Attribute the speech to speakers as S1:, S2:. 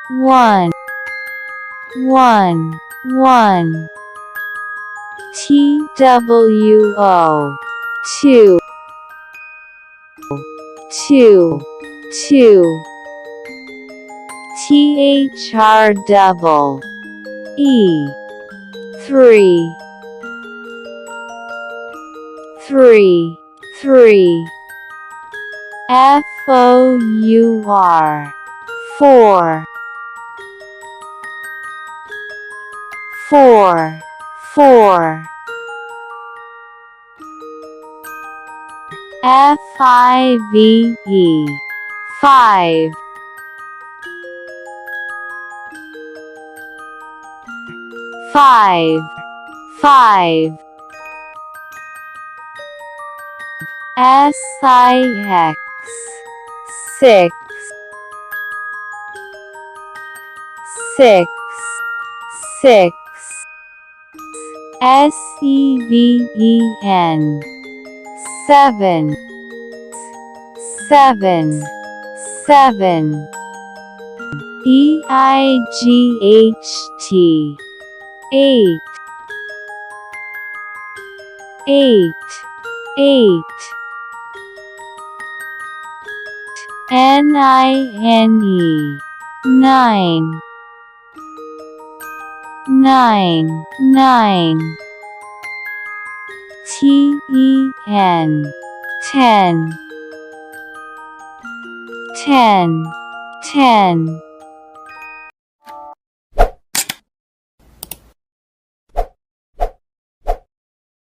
S1: one, one, one. TWO, two, two, two. THR double E, three, three, three. FOUR, four, four, four. FIVE, five, five, five. SIX, six, six, six. SEVEN, seven, seven, seven. EIGHT, eight, eight, eight. NINE, nine, nine, nine. TEN, ten, ten, ten.